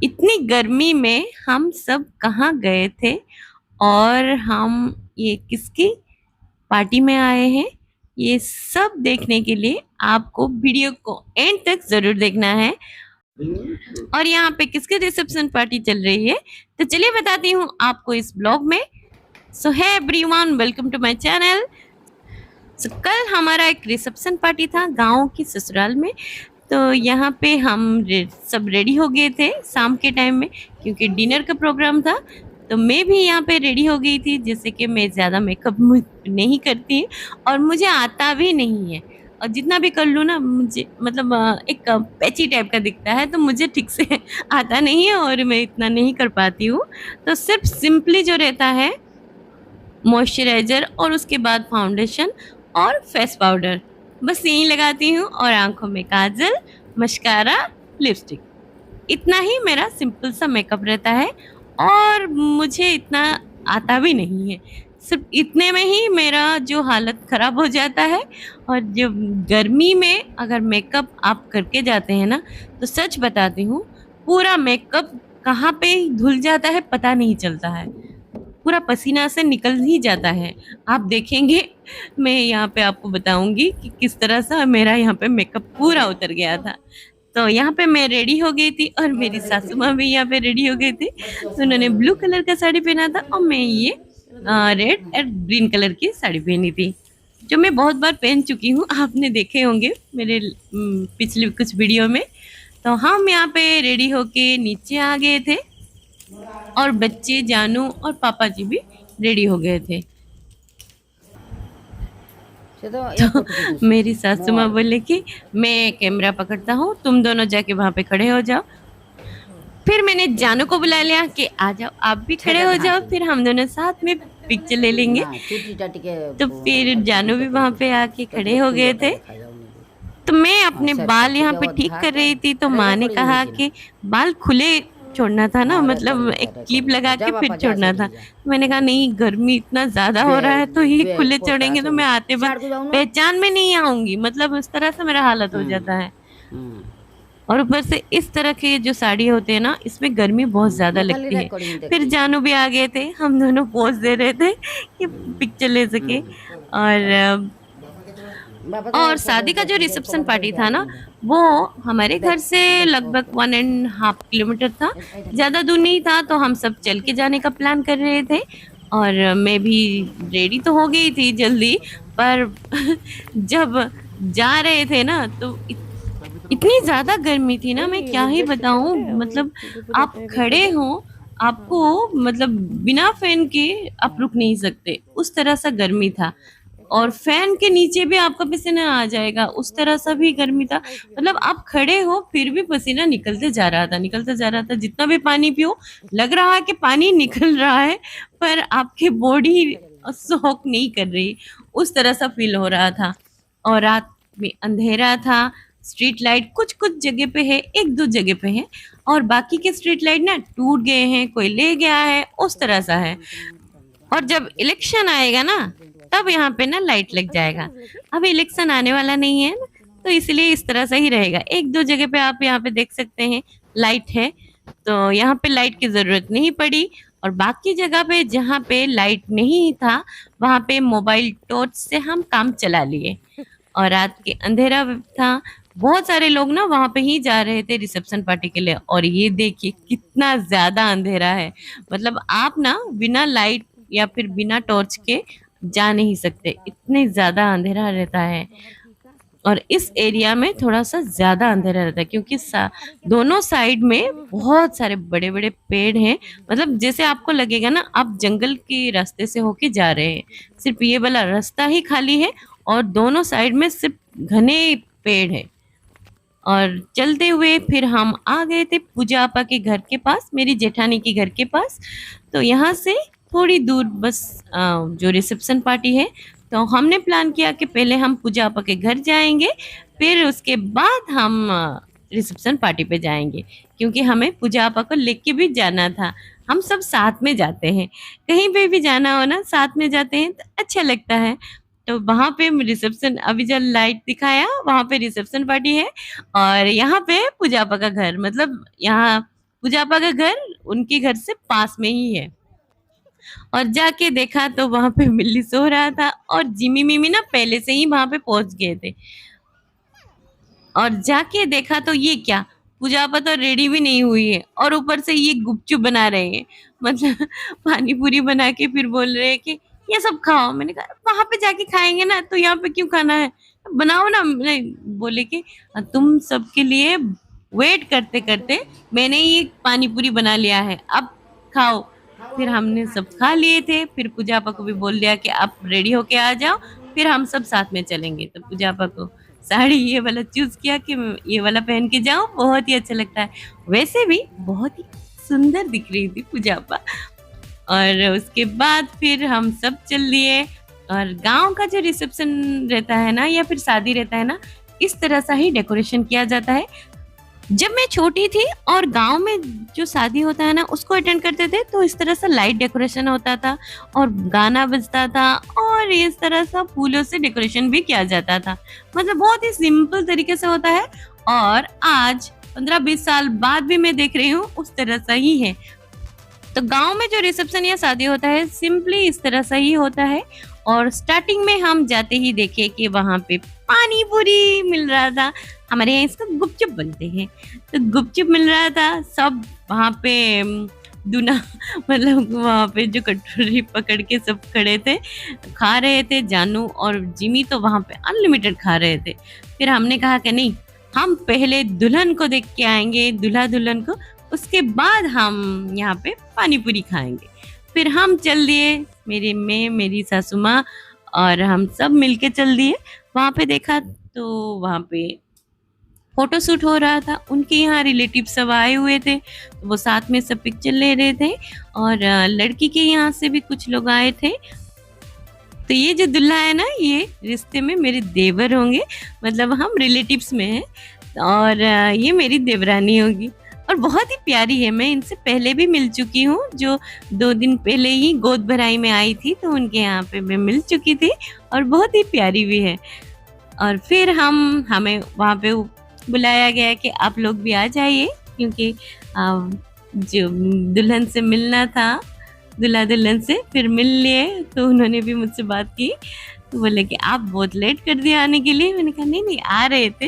इतनी गर्मी में हम सब कहाँ गए थे और हम ये किसकी पार्टी में आए हैं, ये सब देखने के लिए आपको वीडियो को एंड तक जरूर देखना है। और यहाँ पे किसकी रिसेप्शन पार्टी चल रही है, तो चलिए बताती हूँ आपको इस ब्लॉग में। So hi everyone, welcome to my channel. So कल हमारा एक रिसेप्शन पार्टी था गांव की ससुराल में। तो यहाँ पे हम सब रेडी हो गए थे शाम के टाइम में, क्योंकि डिनर का प्रोग्राम था। तो मैं भी यहाँ पे रेडी हो गई थी, जैसे कि मैं ज़्यादा मेकअप नहीं करती और मुझे आता भी नहीं है। और जितना भी कर लूँ ना, मुझे मतलब एक पैची टाइप का दिखता है, तो मुझे ठीक से आता नहीं है और मैं इतना नहीं कर पाती हूँ। तो सिर्फ सिंपली जो रहता है मॉइस्चराइज़र और उसके बाद फाउंडेशन और फेस पाउडर, बस यही लगाती हूँ। और आंखों में काजल, मस्कारा, लिपस्टिक, इतना ही मेरा सिंपल सा मेकअप रहता है। और मुझे इतना आता भी नहीं है, सिर्फ इतने में ही मेरा जो हालत ख़राब हो जाता है। और जब गर्मी में अगर मेकअप आप करके जाते हैं ना, तो सच बताती हूँ, पूरा मेकअप कहाँ पे धुल जाता है पता नहीं चलता है, पूरा पसीना से निकल ही जाता है। आप देखेंगे, मैं यहाँ पे आपको बताऊंगी कि किस तरह से मेरा यहाँ पे मेकअप पूरा उतर गया था। तो यहाँ पे मैं रेडी हो गई थी और मेरी सासू माँ भी यहाँ पे रेडी हो गई थी। तो उन्होंने ब्लू कलर का साड़ी पहना था और मैं ये रेड और ग्रीन कलर की साड़ी पहनी थी, जो मैं बहुत बार पहन चुकी हूँ। आपने देखे होंगे मेरे पिछले कुछ वीडियो में। तो हम यहाँ पे रेडी होके नीचे आ गए थे और बच्चे, जानू और पापा जी भी रेडी हो गए थे। तो मेरी सासू माँ बोले कि मैं कैमरा पकड़ता हूँ, तुम दोनों जाके वहाँ पे खड़े हो जाओ। फिर मैंने जानू को बुला लिया कि आ जाओ, आप भी खड़े हो जाओ, फिर हम दोनों साथ में पिक्चर ले लेंगे। तो फिर जानू भी वहाँ पे आके खड़े हो गए थे। तो मैं अपने बाल यहाँ पे ठीक कर रही थी, तो माँ ने कहा कि बाल खुले छोड़ना था ना, मतलब एक क्लिप लगा के फिर छोड़ना था। मैंने कहा नहीं, गर्मी इतना ज्यादा हो रहा है, तो ये खुले छोड़ेंगे तो मैं आते वक्त पहचान में नहीं आऊंगी, मतलब उस तरह से मेरा हालत हो जाता है। और ऊपर से इस तरह के जो साड़ी होते हैं ना, इसमें गर्मी बहुत ज्यादा लगती है। फिर जानू भी आ गए थे, हम दोनों पोज दे रहे थे कि पिक्चर ले सके। और शादी का जो रिसेप्शन पार्टी था ना, वो हमारे घर से लगभग 1.5 किलोमीटर था, ज़्यादा दूर नहीं था। तो हम सब चल के जाने का प्लान कर रहे थे और मैं भी रेडी तो हो गई थी जल्दी, पर जब जा रहे थे ना, तो इतनी ज़्यादा गर्मी थी ना, मैं क्या ही बताऊं। मतलब आप खड़े हो, आपको मतलब बिना फैन के आप रुक नहीं सकते, उस तरह सा गर्मी था। और फैन के नीचे भी आपका पसीना आ जाएगा, उस तरह सा भी गर्मी था। मतलब आप खड़े हो फिर भी पसीना निकलते जा रहा था, निकलते जा रहा था। जितना भी पानी पियो, लग रहा है कि पानी निकल रहा है, पर आपकी बॉडी सोख नहीं कर रही, उस तरह सा फील हो रहा था। और रात में अंधेरा था, स्ट्रीट लाइट कुछ कुछ जगह पे है, एक दो जगह पे है, और बाकी के स्ट्रीट लाइट ना टूट गए हैं, कोई ले गया है, उस तरह सा है। और जब इलेक्शन आएगा ना, तब यहाँ पे ना लाइट लग जाएगा। अब इलेक्शन आने वाला नहीं है ना, तो इसलिए इस तरह से ही रहेगा। एक दो जगह पे आप यहाँ पे देख सकते हैं लाइट है, तो यहाँ पे लाइट की जरूरत नहीं पड़ी। और बाकी जगह पे जहाँ पे लाइट नहीं था, वहाँ पे मोबाइल टॉर्च से हम काम चला लिए। और रात के अंधेरा था, बहुत सारे लोग ना वहाँ पे ही जा रहे थे रिसेप्शन पार्टी के लिए। और ये देखिए कितना ज्यादा अंधेरा है, मतलब आप ना बिना लाइट या फिर बिना टॉर्च के जा नहीं सकते, इतने ज्यादा अंधेरा रहता है। और इस एरिया में थोड़ा सा ज्यादा अंधेरा रहता है, क्योंकि दोनों साइड में बहुत सारे बड़े बड़े पेड़ हैं। मतलब जैसे आपको लगेगा ना आप जंगल के रास्ते से होके जा रहे हैं, सिर्फ ये वाला रास्ता ही खाली है और दोनों साइड में सिर्फ घने पेड़ है। और चलते हुए फिर हम आ गए थे पूजा आपा के घर के पास, मेरी जेठानी के घर के पास। तो यहाँ से थोड़ी दूर बस जो रिसेप्शन पार्टी है, तो हमने प्लान किया कि पहले हम पूजा आपा के घर जाएंगे, फिर उसके बाद हम रिसेप्शन पार्टी पे जाएंगे, क्योंकि हमें पूजा आपा को लेके भी जाना था। हम सब साथ में जाते हैं, कहीं पे भी जाना हो ना साथ में जाते हैं तो अच्छा लगता है। तो वहाँ पे रिसेप्शन, अभी जो लाइट दिखाया वहाँ पे रिसेप्शन पार्टी है, और यहाँ पे पूजा आपा का घर, मतलब यहाँ पूजापा का घर उनके घर से पास में ही है। और जाके देखा तो वहां पे मिल्ली सो रहा था और जिमी मिमी ना पहले से ही वहां पे पहुंच गए थे। और जाके देखा तो ये क्या, पूजापा तो रेडी भी नहीं हुई है और ऊपर से ये गुपचुप बना रहे हैं, मतलब पानी पूरी बना के फिर बोल रहे हैं कि ये सब खाओ। मैंने कहा वहां पे जाके खाएंगे ना, तो यहाँ पे क्यों खाना है, बनाओ ना। नहीं, बोले कि तुम सबके लिए वेट करते करते मैंने ये पानी पूरी बना लिया है, अब खाओ। फिर हमने सब खा लिए थे, फिर पूजापा को भी बोल दिया कि आप रेडी होके आ जाओ, फिर हम सब साथ में चलेंगे। तो पूजापा को साड़ी ये वाला चूज किया कि ये वाला पहन के जाऊं, बहुत ही अच्छा लगता है। वैसे भी बहुत ही सुंदर दिख रही थी पूजापा। और उसके बाद फिर हम सब चल दिए। और गांव का जो रिसेप्शन रहता है ना, या फिर शादी रहता है ना, इस तरह सा ही डेकोरेशन किया जाता है। जब मैं छोटी थी और गांव में जो शादी होता है ना उसको अटेंड करते थे, तो इस तरह से लाइट डेकोरेशन होता था और गाना बजता था और इस तरह से फूलों से डेकोरेशन भी किया जाता था। मतलब बहुत ही सिंपल तरीके से होता है। और आज 15-20 साल बाद भी मैं देख रही हूँ उस तरह सा ही है। तो गांव में जो रिसेप्शन या शादी होता है सिंपली इस तरह से ही होता है। और स्टार्टिंग में हम जाते ही देखे कि वहां पे पानी पूरी मिल रहा था। हमारे यहाँ इसको गुपचुप बोलते हैं। तो गुपचुप मिल रहा था, सब वहां पे दूना मतलब वहां पे जो कटोरी पकड़ के सब खड़े थे, खा रहे थे। जानू और जिमी तो वहां पे अनलिमिटेड खा रहे थे। फिर हमने कहा कि नहीं, हम पहले दुल्हन को देख के आएंगे, दूल्हा दुल्हन को, उसके बाद हम यहाँ पे पानी पूरी खाएंगे। फिर हम चल दिए, मेरी सासू माँ और हम सब मिलके चल दिए। वहां पे देखा तो वहां पे फोटो शूट हो रहा था। उनके यहाँ रिलेटिव सब आए हुए थे, तो वो साथ में सब पिक्चर ले रहे थे। और लड़की के यहाँ से भी कुछ लोग आए थे। तो ये जो दूल्हा है ना, ये रिश्ते में मेरे देवर होंगे, मतलब हम रिलेटिव्स में हैं। और ये मेरी देवरानी होगी और बहुत ही प्यारी है। मैं इनसे पहले भी मिल चुकी हूँ, जो 2 दिन पहले ही गोद भराई में आई थी, तो उनके यहाँ पे मैं मिल चुकी थी और बहुत ही प्यारी भी है। और फिर हमें वहाँ पे बुलाया गया कि आप लोग भी आ जाइए, क्योंकि जो दुल्हन से मिलना था, दूल्हा दुल्हन से फिर मिल लिए। तो उन्होंने भी मुझसे बात की, तो बोले कि आप बहुत लेट कर दिया आने के लिए। मैंने कहा नहीं नहीं, आ रहे थे।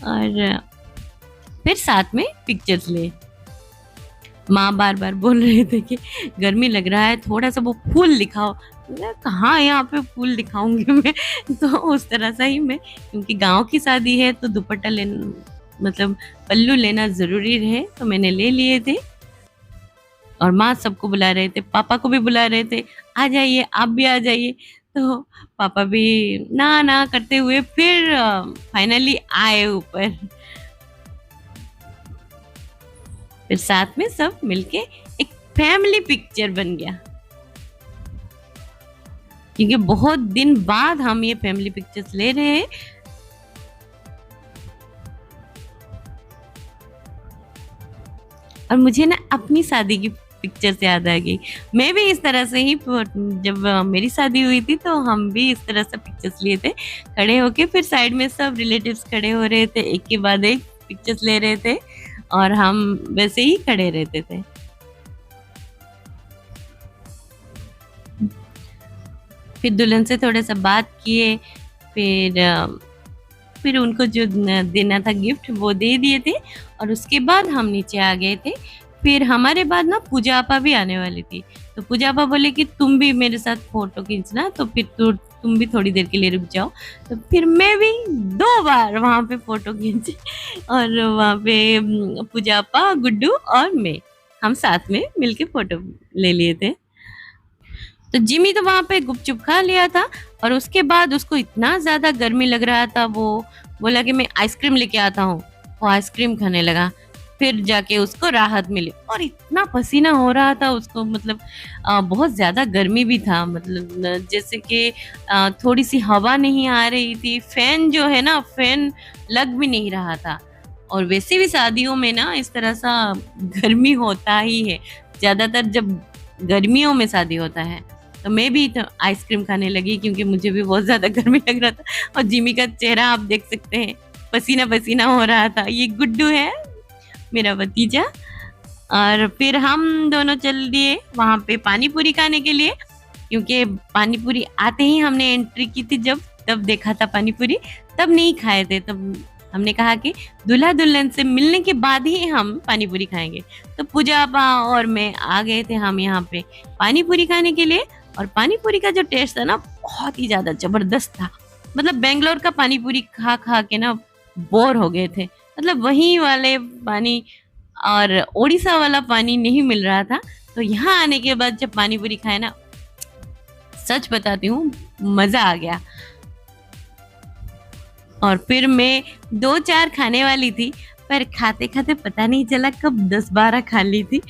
और फिर साथ में पिक्चर्स ले। माँ बार बार बोल रहे थे कि गर्मी लग रहा है, थोड़ा सा वो फूल दिखाओ। कहाँ यहाँ पे फूल दिखाऊंगी मैं। तो उस तरह से ही मैं, क्योंकि गांव की शादी है तो दुपट्टा लेना, मतलब पल्लू लेना जरूरी है, तो मैंने ले लिए थे। और माँ सबको बुला रहे थे, पापा को भी बुला रहे थे, आ जाइए आप भी आ जाइए। तो पापा भी ना ना करते हुए फिर फाइनली आए ऊपर। फिर साथ में सब मिलके एक फैमिली पिक्चर बन गया, क्योंकि बहुत दिन बाद हम ये फैमिली पिक्चर्स ले रहे हैं। और मुझे ना अपनी शादी की पिक्चर से याद आ गई। मैं भी इस तरह से ही, जब मेरी शादी हुई थी तो हम भी इस तरह से पिक्चर्स लिए थे, खड़े होके। फिर साइड में सब रिलेटिव्स खड़े हो रहे थे, एक के बाद एक पिक्चर्स ले रहे थे और हम वैसे ही खड़े रहते थे। फिर दुल्हन से थोड़ा सा बात किए, फिर उनको जो देना था गिफ्ट वो दे दिए थे। और उसके बाद हम नीचे आ गए थे। फिर हमारे बाद ना पूजा आपा भी आने वाली थी, तो पूजा आपा बोले कि तुम भी मेरे साथ फोटो खींचना, तो फिर तुम भी थोड़ी देर के लिए रुक जाओ। तो फिर मैं भी 2 बार वहां पे फोटो खींची। और वहां पे पूजा आपा, गुड्डू और मैं, हम साथ में मिलके फोटो ले लिए थे। तो जिमी तो वहां पे गुपचुप खा लिया था। और उसके बाद उसको इतना ज्यादा गर्मी लग रहा था, वो बोला कि मैं आइसक्रीम लेके आता हूँ। वो आइसक्रीम खाने लगा, फिर जाके उसको राहत मिली। और इतना पसीना हो रहा था उसको, मतलब बहुत ज्यादा गर्मी भी था, मतलब जैसे कि थोड़ी सी हवा नहीं आ रही थी। फैन जो है ना, फैन लग भी नहीं रहा था। और वैसे भी शादियों में ना इस तरह सा गर्मी होता ही है, ज्यादातर जब गर्मियों में शादी होता है। तो मैं भी तो आइसक्रीम खाने लगी, क्योंकि मुझे भी बहुत ज्यादा गर्मी लग रहा था। और जिमी का चेहरा आप देख सकते हैं, पसीना पसीना हो रहा था। ये गुड्डू है, मेरा भतीजा। और फिर हम दोनों चल दिए वहाँ पे पानी पूरी खाने के लिए, क्योंकि पानी पूरी आते ही हमने एंट्री की थी जब, तब देखा था पानी पूरी, तब नहीं खाए थे। तब हमने कहा कि दूल्हा दुल्हन से मिलने के बाद ही हम पानी पूरी खाएंगे। तो पूजा आपा और मैं आ गए थे हम यहाँ पे पानी पूरी खाने के लिए। और पानी पूरी का जो टेस्ट था ना, बहुत ही ज्यादा जबरदस्त था। मतलब बेंगलोर का पानी पूरी खा खा के ना बोर हो गए थे। मतलब वहीं वाले पानी और उड़ीसा वाला पानी नहीं मिल रहा था। तो यहाँ आने के बाद जब पानी पूरी खाए ना, सच बताती हूँ, मजा आ गया। और फिर मैं 2-4 खाने वाली थी, पर खाते खाते पता नहीं चला कब 10-12 खा ली थी।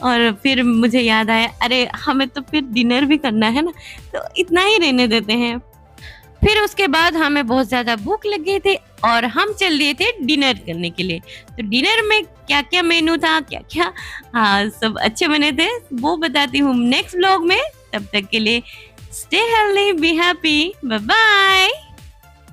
और फिर मुझे याद आया, अरे हमें तो फिर डिनर भी करना है ना, तो इतना ही रहने देते हैं। फिर उसके बाद हमें बहुत ज्यादा भूख लग गई थी और हम चल दिए थे डिनर करने के लिए। तो डिनर में क्या क्या मेनू था, क्या क्या, हाँ सब अच्छे बने थे, वो बताती हूँ नेक्स्ट व्लॉग में। तब तक के लिए stay healthy, be happy, bye bye.